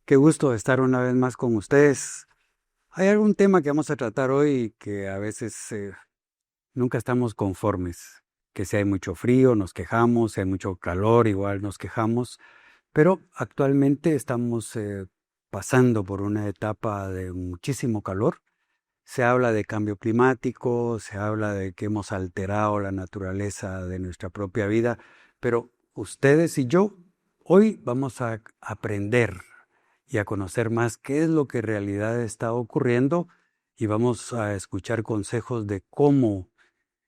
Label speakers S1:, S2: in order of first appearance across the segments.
S1: Qué gusto estar una vez más con ustedes. Hay algún tema que vamos a tratar hoy que a veces nunca estamos conformes. Que si hay mucho frío, nos quejamos, si hay mucho calor, igual nos quejamos. Pero actualmente estamos pasando por una etapa de muchísimo calor. Se habla de cambio climático, se habla de que hemos alterado la naturaleza de nuestra propia vida, pero ustedes y yo hoy vamos a aprender y a conocer más qué es lo que en realidad está ocurriendo y vamos a escuchar consejos de cómo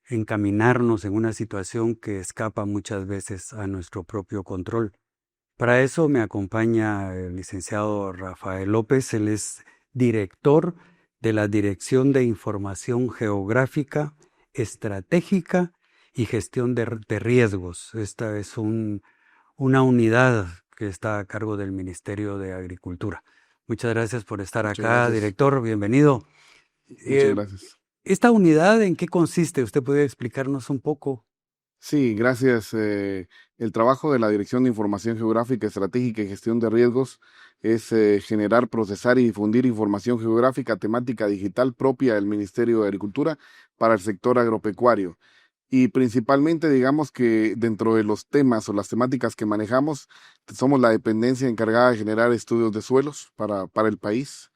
S1: encaminarnos en una situación que escapa muchas veces a nuestro propio control. Para eso me acompaña el licenciado Rafael López. Él es director de la Dirección de Información Geográfica, Estratégica y Gestión de Riesgos. Esta es una unidad que está a cargo del Ministerio de Agricultura. Muchas gracias por estar
S2: Muchas
S1: acá,
S2: gracias.
S1: director. Bienvenido.
S2: Muchas
S1: Eh,
S2: gracias.
S1: ¿Esta unidad en qué consiste? ¿Usted puede explicarnos un poco?
S2: Sí, gracias. El trabajo de la Dirección de Información Geográfica, Estratégica y Gestión de Riesgos es generar, procesar y difundir información geográfica temática digital propia del Ministerio de Agricultura para el sector agropecuario. Y principalmente, digamos que dentro de los temas o las temáticas que manejamos, somos la dependencia encargada de generar estudios de suelos para el país.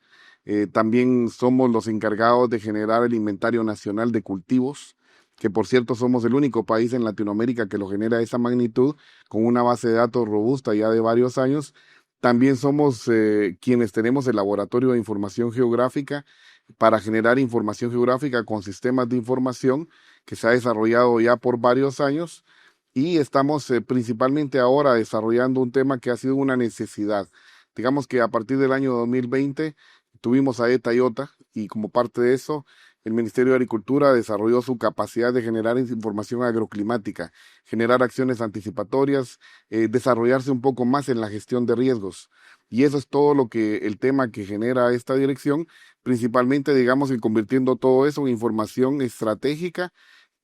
S2: También somos los encargados de generar el inventario nacional de cultivos, que por cierto somos el único país en Latinoamérica que lo genera a esa magnitud, con una base de datos robusta ya de varios años. También somos quienes tenemos el laboratorio de información geográfica para generar información geográfica con sistemas de información que se ha desarrollado ya por varios años y estamos principalmente ahora desarrollando un tema que ha sido una necesidad. Digamos que a partir del año 2020 tuvimos a ETA y OTA y como parte de eso el Ministerio de Agricultura desarrolló su capacidad de generar información agroclimática, generar acciones anticipatorias, desarrollarse un poco más en la gestión de riesgos. Y eso es todo lo que el tema que genera esta dirección, principalmente digamos que convirtiendo todo eso en información estratégica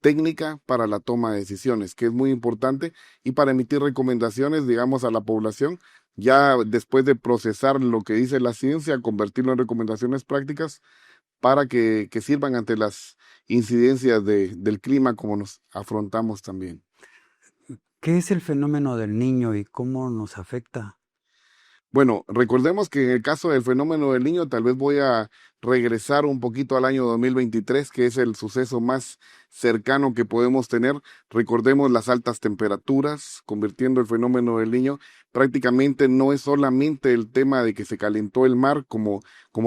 S2: técnica para la toma de decisiones, que es muy importante, y para emitir recomendaciones, digamos, a la población, ya después de procesar lo que dice la ciencia, convertirlo en recomendaciones prácticas para que sirvan ante las incidencias del clima como nos afrontamos también.
S1: ¿Qué es el fenómeno del niño y cómo nos afecta?
S2: Bueno, recordemos que en el caso del fenómeno del niño, tal vez voy a regresar un poquito al año 2023, que es el suceso más cercano que podemos tener. Recordemos las altas temperaturas, convirtiendo el fenómeno del niño. Prácticamente no es solamente el tema de que se calentó el mar, como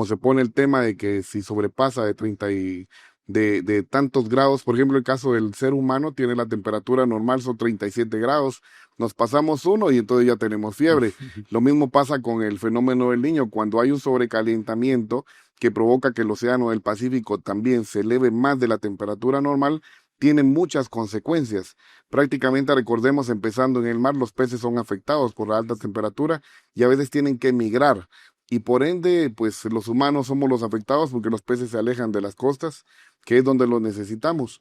S2: se pone el tema de que si sobrepasa de 30 y de tantos grados, por ejemplo, el caso del ser humano tiene la temperatura normal, son 37 grados. Nos pasamos uno y entonces ya tenemos fiebre. Lo mismo pasa con el fenómeno del niño, cuando hay un sobrecalentamiento que provoca que el océano del Pacífico también se eleve más de la temperatura normal, tiene muchas consecuencias. Prácticamente recordemos, empezando en el mar, los peces son afectados por la alta temperatura y a veces tienen que migrar. Y por ende, pues los humanos somos los afectados porque los peces se alejan de las costas, que es donde los necesitamos.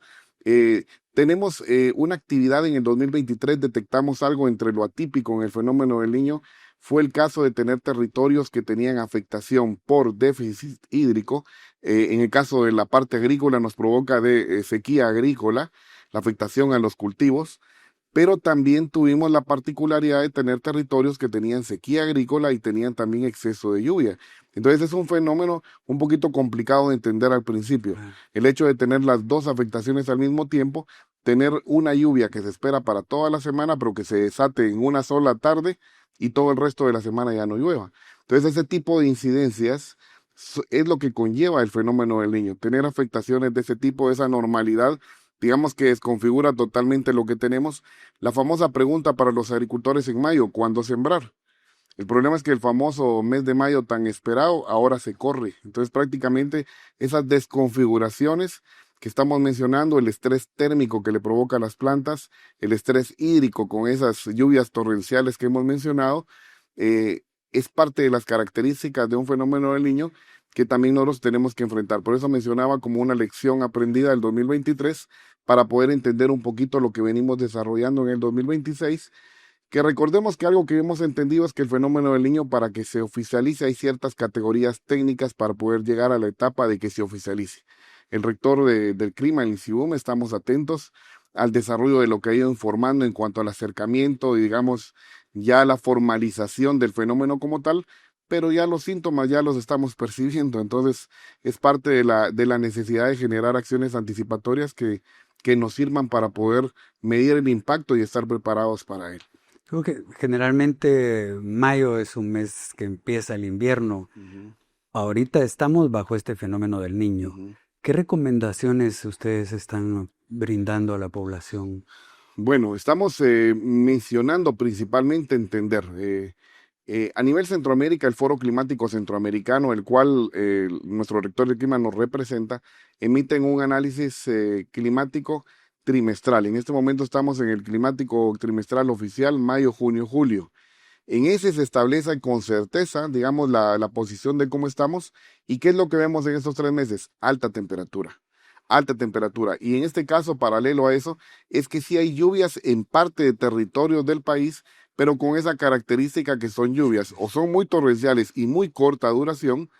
S2: Tenemos una actividad en el 2023, detectamos algo entre lo atípico en el fenómeno del niño. Fue el caso de tener territorios que tenían afectación por déficit hídrico. En el caso de la parte agrícola nos provoca de sequía agrícola, la afectación a los cultivos, pero también tuvimos la particularidad de tener territorios que tenían sequía agrícola y tenían también exceso de lluvia. Entonces es un fenómeno un poquito complicado de entender al principio.
S1: Ah,
S2: El hecho de tener las dos afectaciones al mismo tiempo, tener una lluvia que se espera para toda la semana, pero que se desate en una sola tarde y todo el resto de la semana ya no llueva. Entonces ese tipo de incidencias es lo que conlleva el fenómeno del niño, tener afectaciones de ese tipo, de esa normalidad, digamos que desconfigura totalmente lo que tenemos. La famosa pregunta para los agricultores en mayo, ¿cuándo sembrar? El problema es que el famoso mes de mayo tan esperado ahora se corre. Entonces prácticamente esas desconfiguraciones que estamos mencionando, el estrés térmico que le provoca a las plantas, el estrés hídrico con esas lluvias torrenciales que hemos mencionado, eh, es parte de las características de un fenómeno del niño que también nosotros tenemos que enfrentar. Por eso mencionaba como una lección aprendida del 2023 para poder entender un poquito lo que venimos desarrollando en el 2026, Que recordemos que algo que hemos entendido es que el fenómeno del Niño, para que se oficialice, hay ciertas categorías técnicas para poder llegar a la etapa de que se oficialice. El rector del clima, el INSIBUM, estamos atentos al desarrollo de lo que ha ido informando en cuanto al acercamiento y, digamos, ya la formalización del fenómeno como tal, pero ya los síntomas ya los estamos percibiendo. Entonces, es parte de la necesidad de generar acciones anticipatorias que nos sirvan para poder medir el impacto y estar preparados para él.
S1: Creo que generalmente mayo es un mes que empieza el invierno. Ahorita estamos bajo este fenómeno del Niño. ¿Qué recomendaciones ustedes están brindando a la población?
S2: Bueno, estamos mencionando principalmente entender. A nivel Centroamérica, el Foro Climático Centroamericano, el cual nuestro rector de clima nos representa, emiten un análisis climático trimestral. En este momento estamos en el climático trimestral oficial, mayo, junio, julio. En ese se establece con certeza, digamos, la posición de cómo estamos y qué es lo que vemos en estos 3 meses. Alta temperatura. Alta temperatura. Y en este caso, paralelo a eso, es que sí hay lluvias en parte de territorios del país, pero con esa característica que son lluvias, o son muy torrenciales y muy corta duración,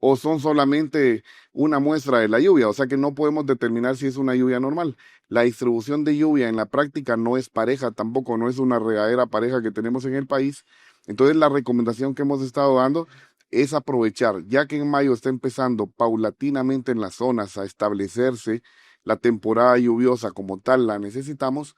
S2: o son solamente una muestra de la lluvia, o sea que no podemos determinar si es una lluvia normal. La distribución de lluvia en la práctica no es pareja, tampoco no es una regadera pareja que tenemos en el país. Entonces la recomendación que hemos estado dando es aprovechar, ya que en mayo está empezando paulatinamente en las zonas a establecerse la temporada lluviosa como tal la necesitamos,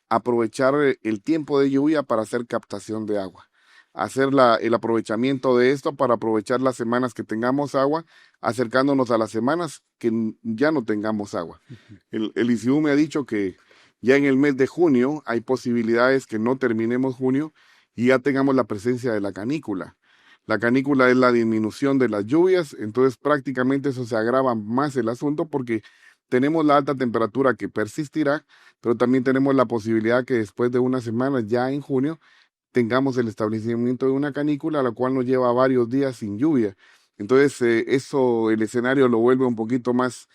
S2: aprovechar el tiempo de lluvia para hacer captación de agua, hacer el aprovechamiento de esto para aprovechar las semanas que tengamos agua, acercándonos a las semanas que ya no tengamos agua. El ICIU me ha dicho que ya en el mes de junio hay posibilidades que no terminemos junio y ya tengamos la presencia de la canícula. La canícula es la disminución de las lluvias, entonces prácticamente eso se agrava más el asunto porque tenemos la alta temperatura que persistirá, pero también tenemos la posibilidad que después de unas semanas, ya en junio, tengamos el establecimiento de una canícula, la cual nos lleva varios días sin lluvia. Entonces, eso, el escenario lo vuelve un poquito más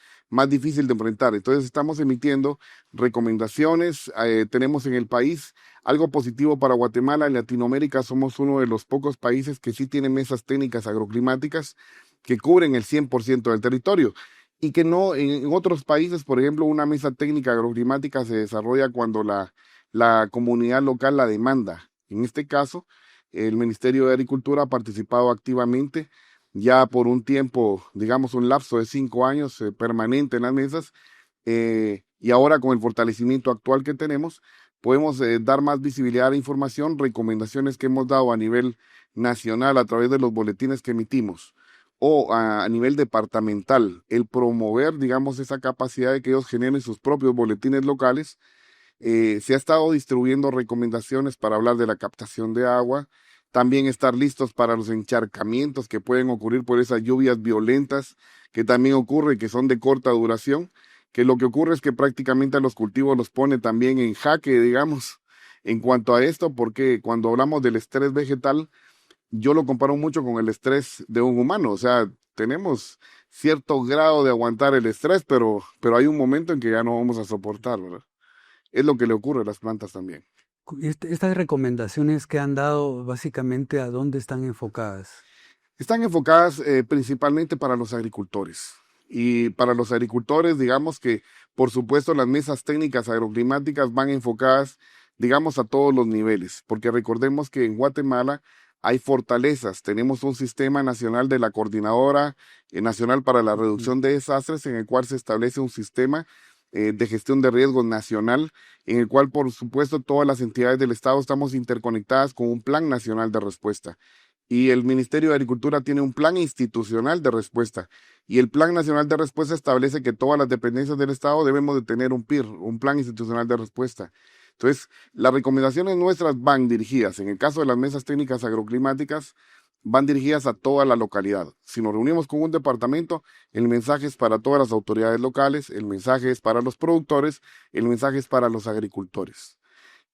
S2: difícil de enfrentar. Entonces, estamos emitiendo recomendaciones. Tenemos en el país algo positivo para Guatemala. En Latinoamérica somos uno de los pocos países que sí tienen mesas técnicas agroclimáticas que cubren el 100% del territorio. Y que no, en otros países, por ejemplo, una mesa técnica agroclimática se desarrolla cuando la comunidad local la demanda. En este caso, el Ministerio de Agricultura ha participado activamente ya por un tiempo, digamos un lapso de 5 años permanente en las mesas, y ahora con el fortalecimiento actual que tenemos, podemos dar más visibilidad a la información, recomendaciones que hemos dado a nivel nacional a través de los boletines que emitimos o a nivel departamental, el promover, digamos, esa capacidad de que ellos generen sus propios boletines locales. Se ha estado distribuyendo recomendaciones para hablar de la captación de agua, también estar listos para los encharcamientos que pueden ocurrir por esas lluvias violentas que también ocurren, que son de corta duración, que lo que ocurre es que prácticamente a los cultivos los pone también en jaque, digamos, en cuanto a esto, porque cuando hablamos del estrés vegetal, yo lo comparo mucho con el estrés de un humano, o sea, tenemos cierto grado de aguantar el estrés, pero hay un momento en que ya no vamos a soportar, ¿verdad? Es lo que le ocurre a las plantas también.
S1: Estas recomendaciones que han dado, básicamente, ¿a dónde están enfocadas?
S2: Están enfocadas principalmente para los agricultores. Y para los agricultores, digamos que, por supuesto, las mesas técnicas agroclimáticas van enfocadas, digamos, a todos los niveles, porque recordemos que en Guatemala hay fortalezas. Tenemos un sistema nacional de la Coordinadora Nacional para la Reducción de Desastres, en el cual se establece un sistema de gestión de riesgos nacional, en el cual, por supuesto, todas las entidades del Estado estamos interconectadas con un plan nacional de respuesta. Y el Ministerio de Agricultura tiene un plan institucional de respuesta. Y el Plan Nacional de Respuesta establece que todas las dependencias del Estado debemos de tener un PIR, un Plan Institucional de Respuesta. Entonces, las recomendaciones nuestras van dirigidas, en el caso de las mesas técnicas agroclimáticas, van dirigidas a toda la localidad. Si nos reunimos con un departamento, el mensaje es para todas las autoridades locales, el mensaje es para los productores, el mensaje es para los agricultores.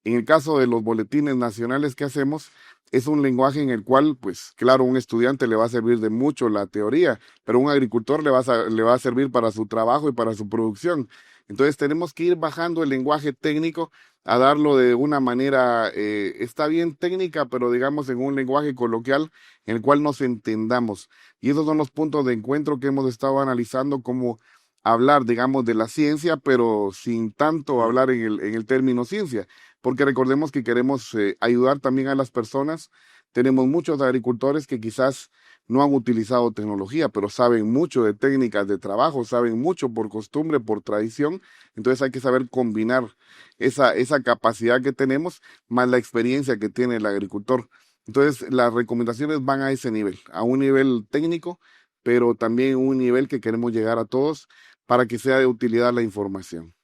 S2: En el caso de los boletines nacionales que hacemos, es un lenguaje en el cual, pues claro, un estudiante le va a servir de mucho la teoría, pero un agricultor le va a servir para su trabajo y para su producción. Entonces tenemos que ir bajando el lenguaje técnico a darlo de una manera, está bien técnica, pero digamos en un lenguaje coloquial en el cual nos entendamos. Y esos son los puntos de encuentro que hemos estado analizando, como hablar, digamos, de la ciencia, pero sin tanto hablar en el término ciencia, porque recordemos que queremos ayudar también a las personas. Tenemos muchos agricultores que quizás no han utilizado tecnología, pero saben mucho de técnicas de trabajo, saben mucho por costumbre, por tradición. Entonces hay que saber combinar esa capacidad que tenemos más la experiencia que tiene el agricultor. Entonces las recomendaciones van a ese nivel, a un nivel técnico, pero también un nivel que queremos llegar a todos para que sea de utilidad la información.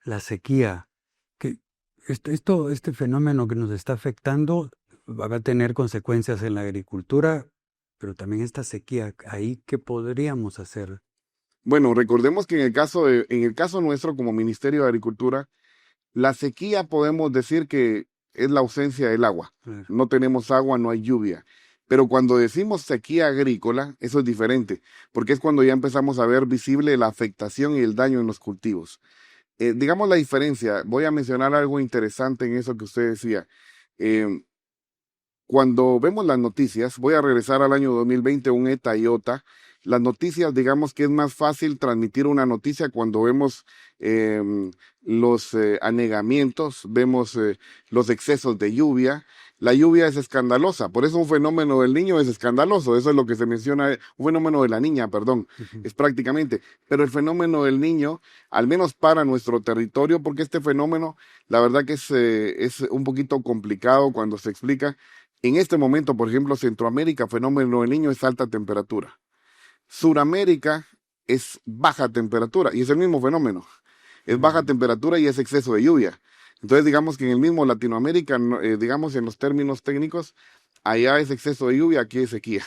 S1: La sequía, que este fenómeno que nos está afectando va a tener consecuencias en la agricultura, pero también esta sequía, ahí, ¿qué podríamos hacer?
S2: Bueno, recordemos que en el caso nuestro como Ministerio de Agricultura, la sequía podemos decir que es la ausencia del agua.
S1: Claro.
S2: No tenemos agua, no hay lluvia. Pero cuando decimos sequía agrícola, eso es diferente, porque es cuando ya empezamos a ver visible la afectación y el daño en los cultivos. Digamos la diferencia, voy a mencionar algo interesante en eso que usted decía. Eh, Cuando vemos las noticias, voy a regresar al año 2020, un ETA y OTA. Las noticias, digamos que es más fácil transmitir una noticia cuando vemos los anegamientos, vemos los excesos de lluvia. La lluvia es escandalosa, por eso un fenómeno del niño es escandaloso, eso es lo que se menciona, un fenómeno de la niña, perdón, es prácticamente. Pero el fenómeno del niño, al menos para nuestro territorio, porque este fenómeno, la verdad que es un poquito complicado cuando se explica. En este momento, por ejemplo, Centroamérica, fenómeno del niño es alta temperatura. Suramérica es baja temperatura y es el mismo fenómeno. Es baja temperatura y es exceso de lluvia. Entonces, digamos que en el mismo Latinoamérica, digamos en los términos técnicos, allá es exceso de lluvia, aquí es sequía.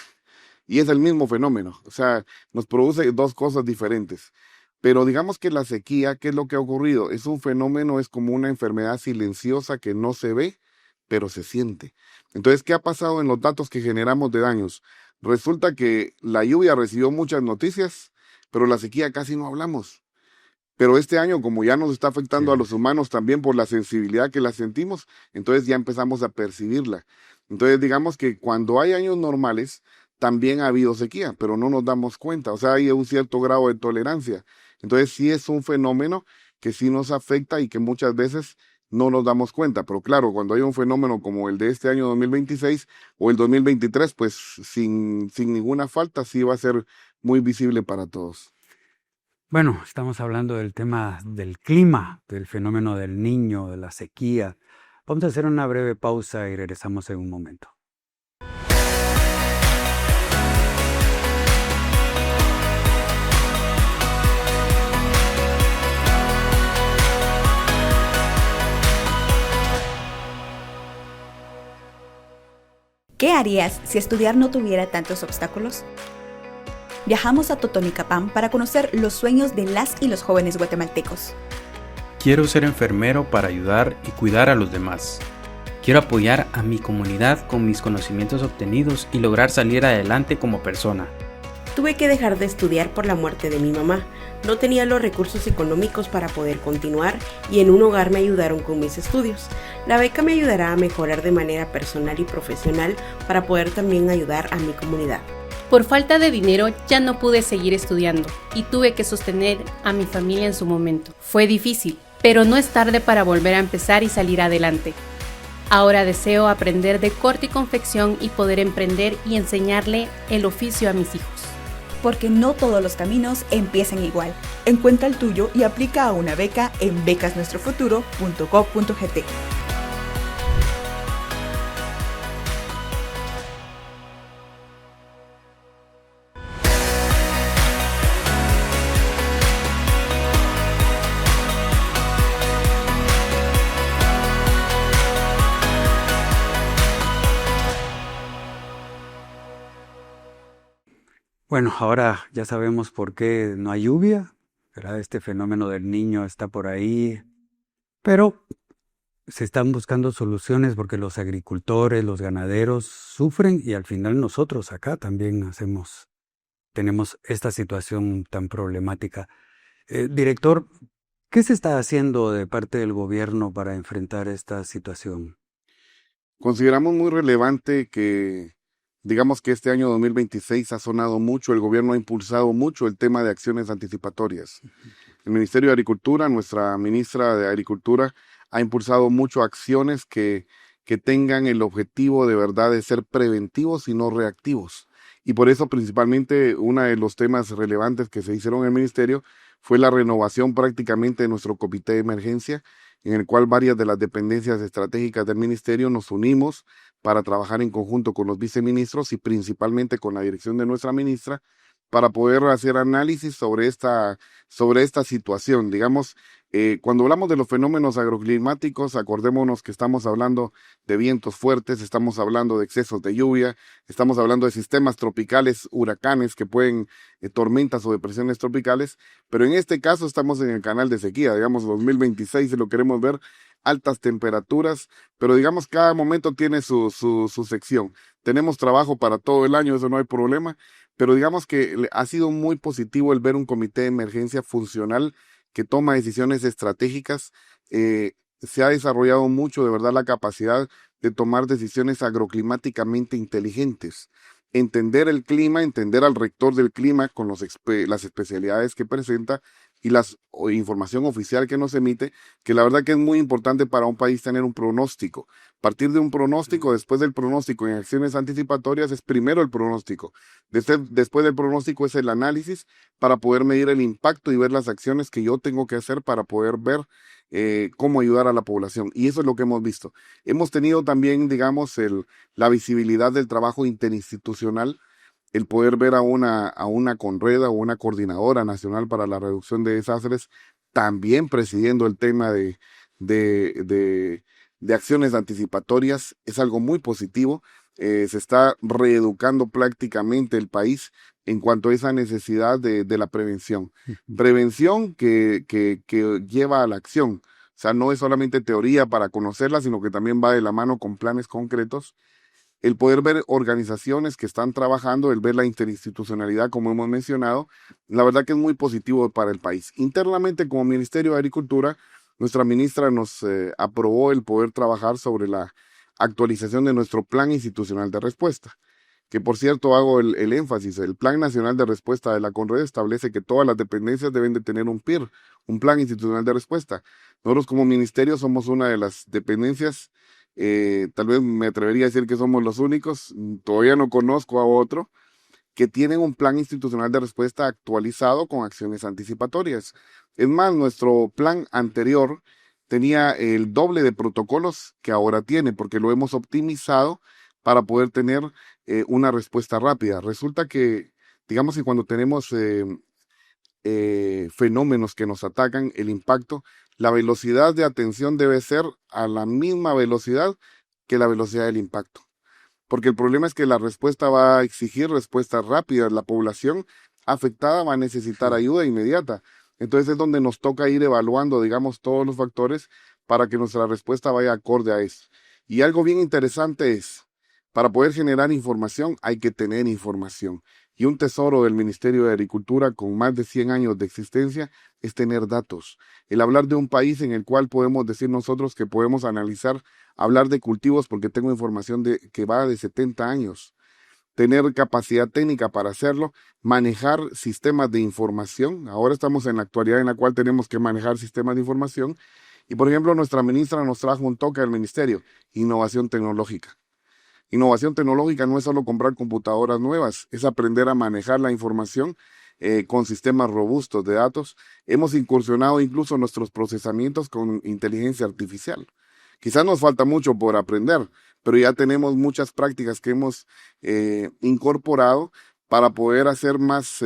S2: Y es el mismo fenómeno. O sea, nos produce dos cosas diferentes. Pero digamos que la sequía, ¿qué es lo que ha ocurrido? Es un fenómeno, es como una enfermedad silenciosa que no se ve, pero se siente. Entonces, ¿qué ha pasado en los datos que generamos de daños? Resulta que la lluvia recibió muchas noticias, pero la sequía casi no hablamos. Pero este año, como ya nos está afectando a
S1: Sí.
S2: los humanos también por la sensibilidad que la sentimos, entonces ya empezamos a percibirla. Entonces, digamos que cuando hay años normales, también ha habido sequía, pero no nos damos cuenta. O sea, hay un cierto grado de tolerancia. Entonces, sí es un fenómeno que sí nos afecta y que muchas veces no nos damos cuenta. Pero claro, cuando hay un fenómeno como el de este año 2026 o el 2023, pues sin ninguna falta, sí va a ser muy visible para todos.
S1: Bueno, estamos hablando del tema del clima, del fenómeno del niño, de la sequía. Vamos a hacer una breve pausa y regresamos en un momento.
S3: ¿Qué harías si estudiar no tuviera tantos obstáculos? Viajamos a Totonicapán para conocer los sueños de las y los jóvenes guatemaltecos.
S4: Quiero ser enfermero para ayudar y cuidar a los demás. Quiero apoyar a mi comunidad con mis conocimientos obtenidos y lograr salir adelante como persona.
S5: Tuve que dejar de estudiar por la muerte de mi mamá. No tenía los recursos económicos para poder continuar y en un hogar me ayudaron con mis estudios. La beca me ayudará a mejorar de manera personal y profesional para poder también ayudar a mi comunidad.
S6: Por falta de dinero ya no pude seguir estudiando y tuve que sostener a mi familia en su momento. Fue difícil, pero no es tarde para volver a empezar y salir adelante. Ahora deseo aprender de corte y confección y poder emprender y enseñarle el oficio a mis hijos.
S3: Porque no todos los caminos empiezan igual. Encuentra el tuyo y aplica a una beca en becasnuestrofuturo.gov.gt.
S1: Bueno, ahora ya sabemos por qué no hay lluvia, ¿verdad? Este fenómeno del niño está por ahí, pero se están buscando soluciones porque los agricultores, los ganaderos sufren y al final nosotros acá también tenemos esta situación tan problemática. Director, ¿Qué se está haciendo de parte del gobierno para enfrentar esta situación?
S2: Consideramos muy relevante que, digamos que este año 2026 ha sonado mucho, el gobierno ha impulsado mucho el tema de acciones anticipatorias. El Ministerio de Agricultura, nuestra ministra de Agricultura, ha impulsado mucho acciones que tengan el objetivo de verdad de ser preventivos y no reactivos. Y por eso principalmente uno de los temas relevantes que se hicieron en el Ministerio fue la renovación prácticamente de nuestro comité de emergencia, en el cual varias de las dependencias estratégicas del Ministerio nos unimos para trabajar en conjunto con los viceministros y principalmente con la dirección de nuestra ministra para poder hacer análisis sobre esta situación. Digamos, cuando hablamos de los fenómenos agroclimáticos, acordémonos que estamos hablando de vientos fuertes, estamos hablando de excesos de lluvia, estamos hablando de sistemas tropicales, huracanes que pueden, tormentas o depresiones tropicales, pero en este caso estamos en el canal de sequía, digamos 2026 si lo queremos ver, altas temperaturas, pero digamos cada momento tiene su sección. Tenemos trabajo para todo el año, eso no hay problema, pero digamos que ha sido muy positivo el ver un comité de emergencia funcional que toma decisiones estratégicas. Se ha desarrollado mucho, de verdad, la capacidad de tomar decisiones agroclimáticamente inteligentes. Entender el clima, entender al rector del clima con las especialidades que presenta y la información oficial que nos emite, que la verdad que es muy importante para un país tener un pronóstico. Partir de un pronóstico, después del pronóstico en acciones anticipatorias, es primero el pronóstico. Después del pronóstico es el análisis para poder medir el impacto y ver las acciones que yo tengo que hacer para poder ver cómo ayudar a la población. Y eso es lo que hemos visto. Hemos tenido también, digamos, la visibilidad del trabajo interinstitucional, el poder ver a una CONREDA o una Coordinadora Nacional para la Reducción de Desastres también presidiendo el tema de acciones anticipatorias, es algo muy positivo. Se está reeducando prácticamente el país en cuanto a esa necesidad de la prevención. Prevención que lleva a la acción. O sea, no es solamente teoría para conocerla, sino que también va de la mano con planes concretos. El poder ver organizaciones que están trabajando, el ver la interinstitucionalidad, como hemos mencionado, la verdad que es muy positivo para el país. Internamente, como Ministerio de Agricultura, nuestra ministra nos aprobó el poder trabajar sobre la actualización de nuestro Plan Institucional de Respuesta, que por cierto hago el énfasis, el Plan Nacional de Respuesta de la CONRED establece que todas las dependencias deben de tener un PIR, un Plan Institucional de Respuesta. Nosotros como ministerio somos una de las dependencias, tal vez me atrevería a decir que somos los únicos, todavía no conozco a otro, que tienen un plan institucional de respuesta actualizado con acciones anticipatorias. Es más, nuestro plan anterior tenía el doble de protocolos que ahora tiene, porque lo hemos optimizado para poder tener una respuesta rápida. Resulta que, digamos que cuando tenemos fenómenos que nos atacan, el impacto, la velocidad de atención debe ser a la misma velocidad que la velocidad del impacto. Porque el problema es que la respuesta va a exigir respuestas rápidas. La población afectada va a necesitar ayuda inmediata. Entonces es donde nos toca ir evaluando, digamos, todos los factores para que nuestra respuesta vaya acorde a eso. Y algo bien interesante es, para poder generar información hay que tener información. Y un tesoro del Ministerio de Agricultura con más de 100 años de existencia es tener datos. El hablar de un país en el cual podemos decir nosotros que podemos analizar, hablar de cultivos porque tengo información que va de 70 años. Tener capacidad técnica para hacerlo, manejar sistemas de información. Ahora estamos en la actualidad en la cual tenemos que manejar sistemas de información. Y por ejemplo, nuestra ministra nos trajo un toque al ministerio, innovación tecnológica. Innovación tecnológica no es solo comprar computadoras nuevas, es aprender a manejar la información con sistemas robustos de datos. Hemos incursionado incluso nuestros procesamientos con inteligencia artificial. Quizás nos falta mucho por aprender, pero ya tenemos muchas prácticas que hemos incorporado para poder hacer más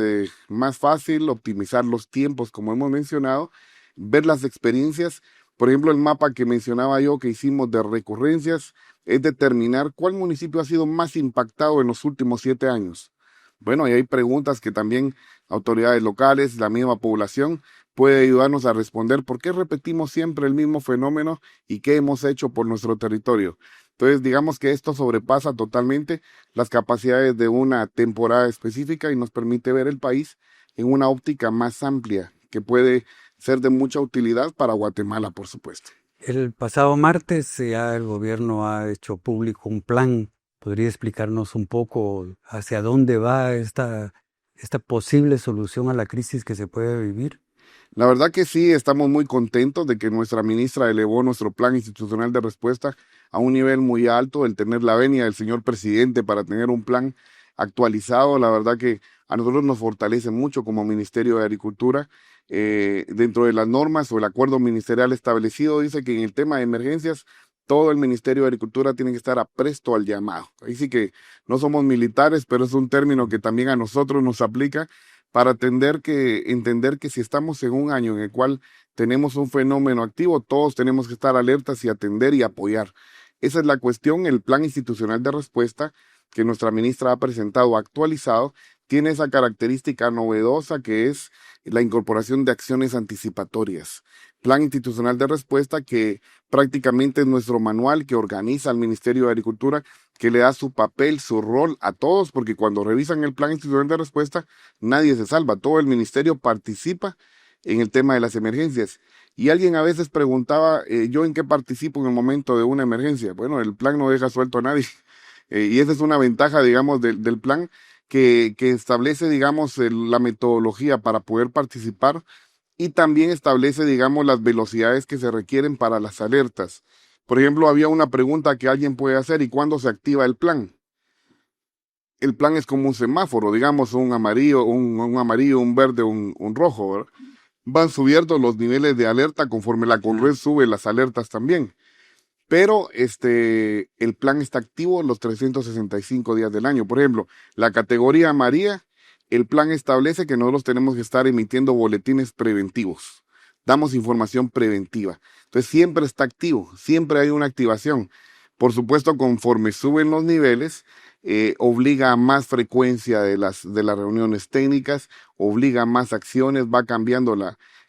S2: fácil, optimizar los tiempos, como hemos mencionado, ver las experiencias. Por ejemplo, el mapa que mencionaba yo que hicimos de recurrencias es determinar cuál municipio ha sido más impactado en los últimos 7 años. Bueno, y hay preguntas que también autoridades locales, la misma población, puede ayudarnos a responder por qué repetimos siempre el mismo fenómeno y qué hemos hecho por nuestro territorio. Entonces, digamos que esto sobrepasa totalmente las capacidades de una temporada específica y nos permite ver el país en una óptica más amplia, que puede ser de mucha utilidad para Guatemala, por supuesto.
S1: El pasado martes ya el gobierno ha hecho público un plan. ¿Podría explicarnos un poco hacia dónde va esta posible solución a la crisis que se puede vivir?
S2: La verdad que sí, estamos muy contentos de que nuestra ministra elevó nuestro plan institucional de respuesta a un nivel muy alto, el tener la venia del señor presidente para tener un plan actualizado. La verdad que a nosotros nos fortalece mucho como Ministerio de Agricultura. Dentro de las normas o el acuerdo ministerial establecido dice que en el tema de emergencias todo el Ministerio de Agricultura tiene que estar apresto al llamado. Ahí sí que no somos militares, pero es un término que también a nosotros nos aplica para entender que si estamos en un año en el cual tenemos un fenómeno activo, todos tenemos que estar alertas y atender y apoyar. Esa es la cuestión. El plan institucional de respuesta que nuestra ministra ha presentado actualizado tiene esa característica novedosa que es la incorporación de acciones anticipatorias. Plan institucional de respuesta que prácticamente es nuestro manual que organiza al Ministerio de Agricultura, que le da su papel, su rol a todos, porque cuando revisan el plan institucional de respuesta, nadie se salva, todo el ministerio participa en el tema de las emergencias. Y alguien a veces preguntaba, ¿yo en qué participo en el momento de una emergencia? Bueno, el plan no deja suelto a nadie. Y esa es una ventaja, digamos, del plan que establece, digamos, la metodología para poder participar y también establece, digamos, las velocidades que se requieren para las alertas. Por ejemplo, había una pregunta que alguien puede hacer: ¿y cuándo se activa el plan? El plan es como un semáforo, digamos, un amarillo, un verde, un rojo, ¿verdad? Van subiendo los niveles de alerta conforme la Conred sube las alertas también. Pero el plan está activo los 365 días del año. Por ejemplo, la categoría amarilla, el plan establece que nosotros tenemos que estar emitiendo boletines preventivos. Damos información preventiva. Entonces siempre está activo, siempre hay una activación. Por supuesto, conforme suben los niveles, obliga a más frecuencia de las reuniones técnicas, obliga a más acciones, va cambiando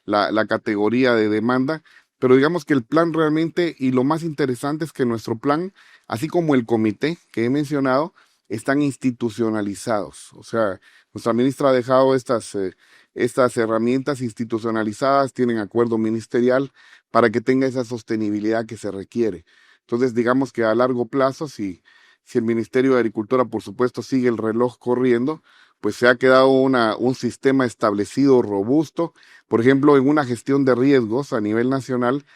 S2: la categoría de demanda. Pero digamos que el plan realmente, y lo más interesante es que nuestro plan, así como el comité que he mencionado, están institucionalizados. O sea, nuestra ministra ha dejado estas herramientas institucionalizadas, tienen acuerdo ministerial para que tenga esa sostenibilidad que se requiere. Entonces, digamos que a largo plazo, si el Ministerio de Agricultura, por supuesto, sigue el reloj corriendo, pues se ha quedado un sistema establecido, robusto. Por ejemplo, en una gestión de riesgos a nivel nacional,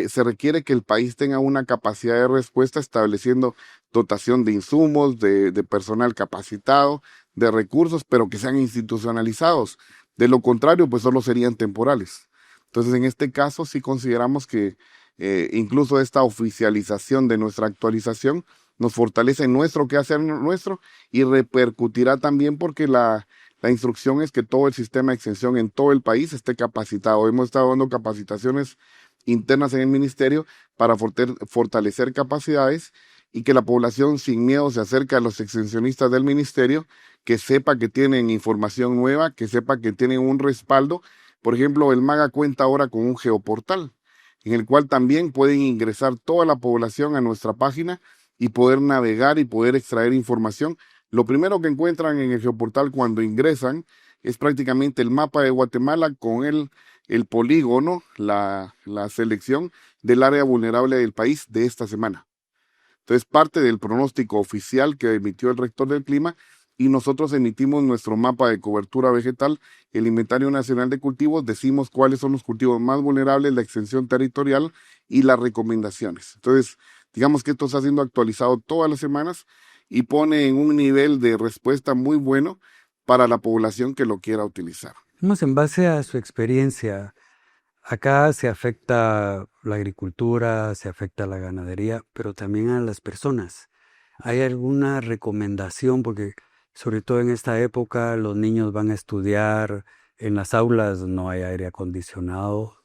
S2: se requiere que el país tenga una capacidad de respuesta estableciendo dotación de insumos, de personal capacitado, de recursos, pero que sean institucionalizados. De lo contrario, pues solo serían temporales. Entonces, en este caso, sí consideramos que incluso esta oficialización de nuestra actualización nos fortalece en nuestro quehacer nuestro y repercutirá también porque la instrucción es que todo el sistema de extensión en todo el país esté capacitado. Hemos estado dando capacitaciones internas en el ministerio para fortalecer capacidades y que la población sin miedo se acerque a los extensionistas del ministerio, que sepa que tienen información nueva, que sepa que tienen un respaldo. Por ejemplo, el MAGA cuenta ahora con un geoportal, en el cual también pueden ingresar toda la población a nuestra página y poder navegar y poder extraer información. Lo primero que encuentran en el geoportal cuando ingresan es prácticamente el mapa de Guatemala con el polígono, la selección del área vulnerable del país de esta semana. Entonces, parte del pronóstico oficial que emitió el rector del clima, y nosotros emitimos nuestro mapa de cobertura vegetal, el Inventario Nacional de Cultivos, decimos cuáles son los cultivos más vulnerables, la extensión territorial y las recomendaciones. Entonces, digamos que esto está siendo actualizado todas las semanas y pone en un nivel de respuesta muy bueno para la población que lo quiera utilizar.
S1: Vamos, en base a su experiencia, acá se afecta la agricultura, se afecta la ganadería, pero también a las personas. ¿Hay alguna recomendación? Porque sobre todo en esta época los niños van a estudiar, en las aulas no hay aire acondicionado.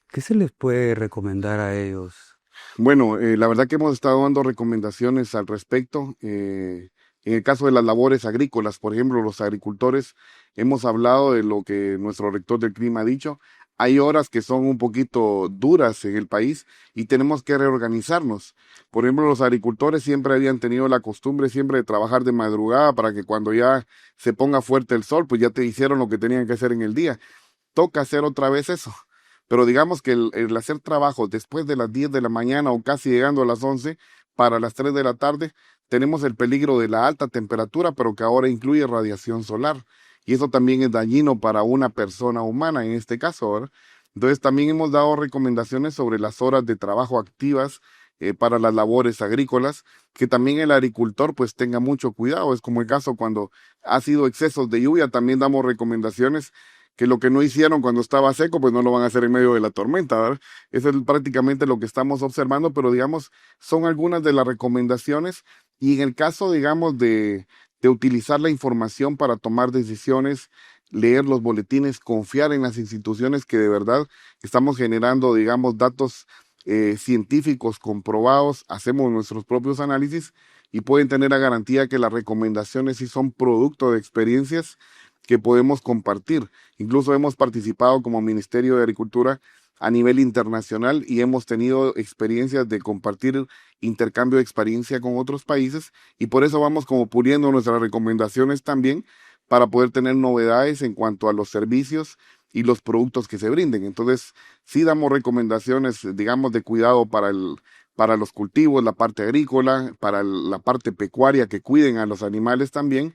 S1: ¿Qué se les puede recomendar a ellos?
S2: Bueno, la verdad que hemos estado dando recomendaciones al respecto. En el caso de las labores agrícolas, por ejemplo, los agricultores, hemos hablado de lo que nuestro rector del clima ha dicho. Hay horas que son un poquito duras en el país y tenemos que reorganizarnos. Por ejemplo, los agricultores siempre habían tenido la costumbre siempre de trabajar de madrugada para que cuando ya se ponga fuerte el sol, pues ya te hicieron lo que tenían que hacer en el día. Toca hacer otra vez eso. pero digamos que el hacer trabajo después de las 10 de la mañana o casi llegando a las 11 para las 3 de la tarde, tenemos el peligro de la alta temperatura, pero que ahora incluye radiación solar. Y eso también es dañino para una persona humana en este caso, ¿verdad? Entonces también hemos dado recomendaciones sobre las horas de trabajo activas para las labores agrícolas, que también el agricultor pues tenga mucho cuidado. Es como el caso cuando ha sido excesos de lluvia, también damos recomendaciones que lo que no hicieron cuando estaba seco, pues no lo van a hacer en medio de la tormenta, ¿verdad? Eso es prácticamente lo que estamos observando, pero digamos, son algunas de las recomendaciones. Y en el caso, digamos, de utilizar la información para tomar decisiones, leer los boletines, confiar en las instituciones que de verdad estamos generando, digamos, datos científicos comprobados, hacemos nuestros propios análisis y pueden tener la garantía que las recomendaciones sí son producto de experiencias que podemos compartir. Incluso hemos participado como Ministerio de Agricultura a nivel internacional y hemos tenido experiencias de compartir intercambio de experiencia con otros países y por eso vamos como puliendo nuestras recomendaciones también para poder tener novedades en cuanto a los servicios y los productos que se brinden. Entonces, sí damos recomendaciones, digamos, de cuidado para los cultivos, la parte agrícola, para la parte pecuaria, que cuiden a los animales también.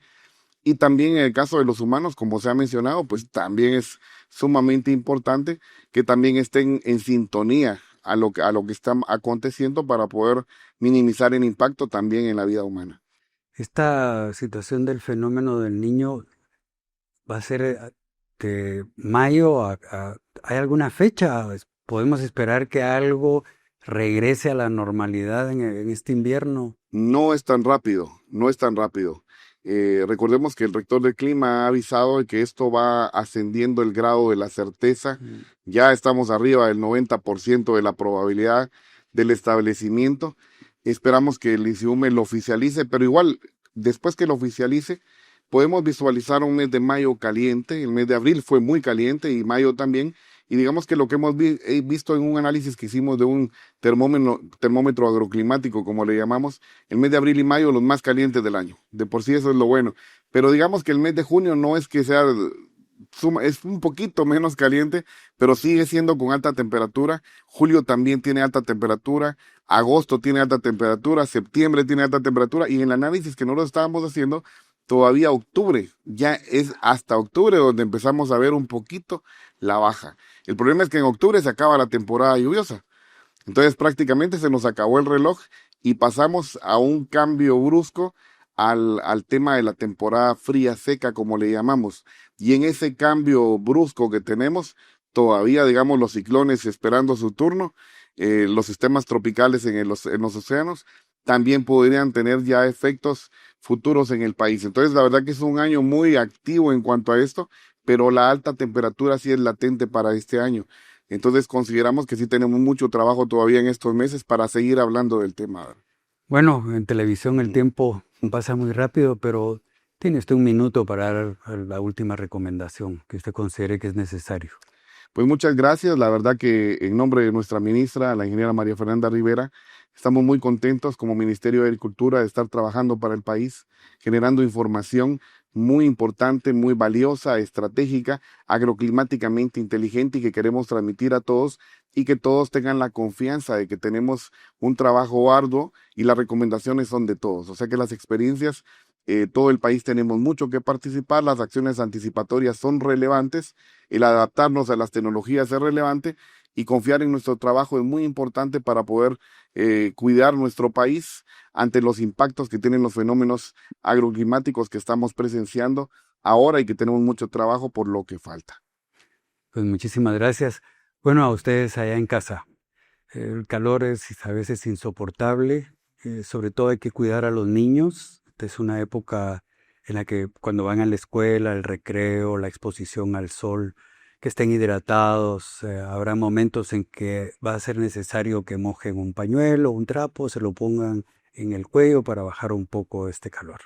S2: Y también en el caso de los humanos, como se ha mencionado, pues también es sumamente importante que también estén en sintonía a lo que está aconteciendo para poder minimizar el impacto también en la vida humana.
S1: Esta situación del fenómeno del Niño va a ser de mayo ¿hay alguna fecha? ¿Podemos esperar que algo regrese a la normalidad en este invierno?
S2: No es tan rápido, no es tan rápido. Recordemos que el rector del clima ha avisado de que esto va ascendiendo el grado de la certeza. Ya estamos arriba del 90% de la probabilidad del establecimiento. Esperamos que el INSIUME lo oficialice, pero igual, después que lo oficialice, podemos visualizar un mes de mayo caliente. El mes de abril fue muy caliente y mayo también. Y digamos que lo que hemos visto en un análisis que hicimos de un termómetro agroclimático, como le llamamos, el mes de abril y mayo los más calientes del año. De por sí eso es lo bueno. Pero digamos que el mes de junio no es que sea, es un poquito menos caliente, pero sigue siendo con alta temperatura. Julio también tiene alta temperatura. Agosto tiene alta temperatura. Septiembre tiene alta temperatura. Y en el análisis que nosotros estábamos haciendo, todavía octubre, ya es hasta octubre donde empezamos a ver un poquito la baja. El problema es que en octubre se acaba la temporada lluviosa. Entonces prácticamente se nos acabó el reloj y pasamos a un cambio brusco al tema de la temporada fría seca, como le llamamos. Y en ese cambio brusco que tenemos, todavía, digamos, los ciclones esperando su turno, los sistemas tropicales en los océanos, también podrían tener ya efectos futuros en el país. Entonces, la verdad que es un año muy activo en cuanto a esto, pero la alta temperatura sí es latente para este año. Entonces, consideramos que sí tenemos mucho trabajo todavía en estos meses para seguir hablando del tema.
S1: Bueno, en televisión el tiempo pasa muy rápido, pero tiene usted un minuto para dar la última recomendación que usted considere que es necesario.
S2: Pues muchas gracias. La verdad que en nombre de nuestra ministra, la ingeniera María Fernanda Rivera, estamos muy contentos como Ministerio de Agricultura de estar trabajando para el país, generando información muy importante, muy valiosa, estratégica, agroclimáticamente inteligente y que queremos transmitir a todos y que todos tengan la confianza de que tenemos un trabajo arduo y las recomendaciones son de todos. O sea que las experiencias, todo el país tenemos mucho que participar, las acciones anticipatorias son relevantes, el adaptarnos a las tecnologías es relevante y confiar en nuestro trabajo es muy importante para poder cuidar nuestro país ante los impactos que tienen los fenómenos agroclimáticos que estamos presenciando ahora y que tenemos mucho trabajo por lo que falta.
S1: Pues muchísimas gracias. Bueno, a ustedes allá en casa. El calor es a veces insoportable, sobre todo hay que cuidar a los niños. Esta es una época en la que cuando van a la escuela, el recreo, la exposición al sol, que estén hidratados, habrá momentos en que va a ser necesario que mojen un pañuelo, un trapo, se lo pongan en el cuello para bajar un poco este calor.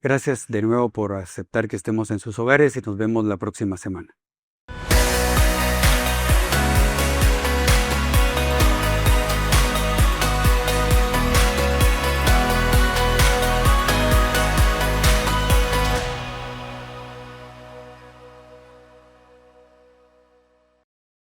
S1: Gracias de nuevo por aceptar que estemos en sus hogares y nos vemos la próxima semana.